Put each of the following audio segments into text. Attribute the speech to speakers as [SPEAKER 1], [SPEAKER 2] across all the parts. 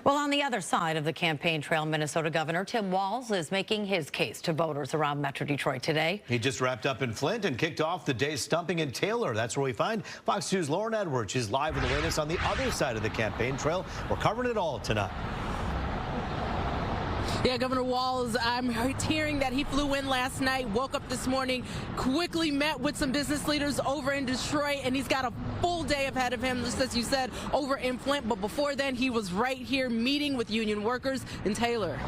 [SPEAKER 1] Well, on the other side of the campaign trail, Minnesota Governor Tim Walz is making his case to voters around Metro Detroit today.
[SPEAKER 2] He just wrapped up in Flint and kicked off the day's stumping in Taylor. That's where we find Fox 2's Lauren Edwards. She's live with the latest on the other side of the campaign trail. We're covering it all tonight.
[SPEAKER 3] Yeah, Governor Walz, I'm hearing that he flew in last night, woke up this morning, quickly met with some business leaders over in Detroit, and he's got a full day ahead of him, just as you said, over in Flint. But before then, he was right here meeting with union workers in Taylor.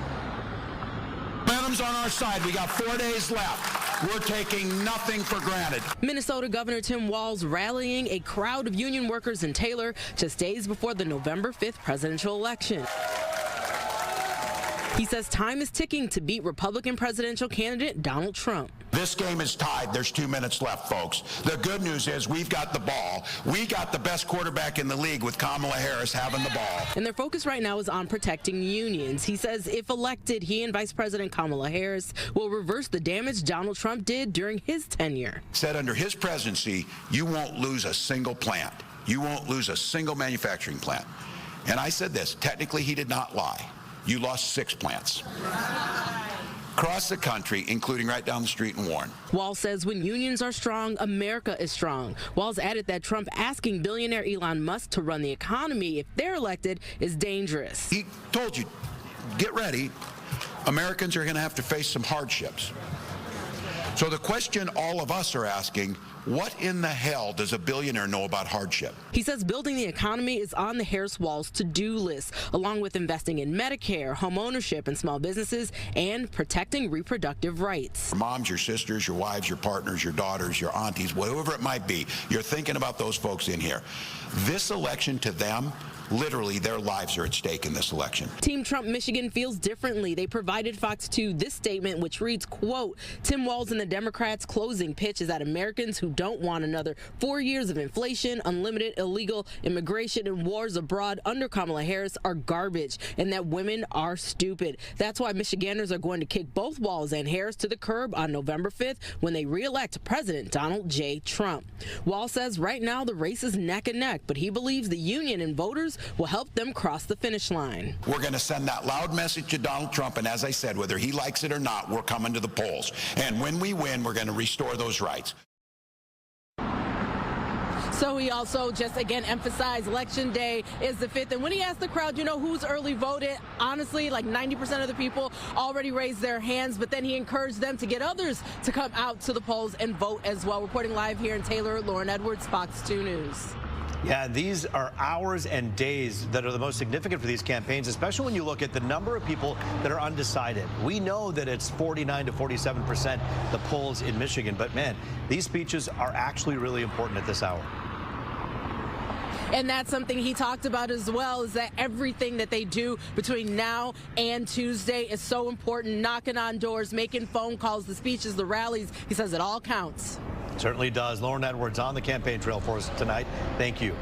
[SPEAKER 4] Momentum's on our side. We got 4 days left. We're taking nothing for granted.
[SPEAKER 3] Minnesota Governor Tim Walz rallying a crowd of union workers in Taylor just days before the November 5th presidential election. He says time is ticking to beat Republican presidential candidate Donald Trump.
[SPEAKER 4] This game is tied. There's 2 minutes left, folks. The good news is we've got the ball. We got the best quarterback in the league with Kamala Harris having the ball.
[SPEAKER 3] And their focus right now is on protecting unions. He says if elected, he and Vice President Kamala Harris will reverse the damage Donald Trump did during his tenure.
[SPEAKER 4] Said under his presidency, you won't lose a single plant. You won't lose a single manufacturing plant. And I said this, technically he did not lie. You lost 6 plants. Across the country, including right down the street in Warren.
[SPEAKER 3] Walz says when unions are strong, America is strong. Walz added that Trump asking billionaire Elon Musk to run the economy if they're elected is dangerous.
[SPEAKER 4] He told you, get ready. Americans are going to have to face some hardships. So the question all of us are asking, what in the hell does a billionaire know about hardship?
[SPEAKER 3] He says building the economy is on the Harris-Walz to-do list, along with investing in Medicare, home ownership, and small businesses, and protecting reproductive rights.
[SPEAKER 4] Your moms, your sisters, your wives, your partners, your daughters, your aunties, whatever it might be, you're thinking about those folks in here. This election to them, literally their lives are at stake in this election.
[SPEAKER 3] Team Trump Michigan feels differently. They provided Fox 2 this statement, which reads, quote, Tim Walz and the Democrats' closing pitch is that Americans who don't want another 4 years of inflation, unlimited illegal immigration, and wars abroad under Kamala Harris are garbage, and that women are stupid. That's why Michiganders are going to kick both Walz and Harris to the curb on November 5th when they re-elect President Donald J. Trump. Walz says right now the race is neck and neck, but he believes the union and voters will help them cross the finish line.
[SPEAKER 4] We're going to send that loud message to Donald Trump, and as I said, whether he likes it or not, we're coming to the polls. And when we win, we're going to restore those rights.
[SPEAKER 3] So he also just again emphasized Election Day is the 5th. And when he asked the crowd, you know, who's early voted, honestly, like 90% of the people already raised their hands. But then he encouraged them to get others to come out to the polls and vote as well. Reporting live here in Taylor, Lauren Edwards, Fox 2 News.
[SPEAKER 2] Yeah, these are hours and days that are the most significant for these campaigns, especially when you look at the number of people that are undecided. We know that it's 49 to 47% the polls in Michigan, but man, these speeches are actually really important at this hour.
[SPEAKER 3] And that's something he talked about as well, is that everything that they do between now and Tuesday is so important. Knocking on doors, making phone calls, the speeches, the rallies. He says it all counts.
[SPEAKER 2] Certainly does. Lauren Edwards on the campaign trail for us tonight. Thank you.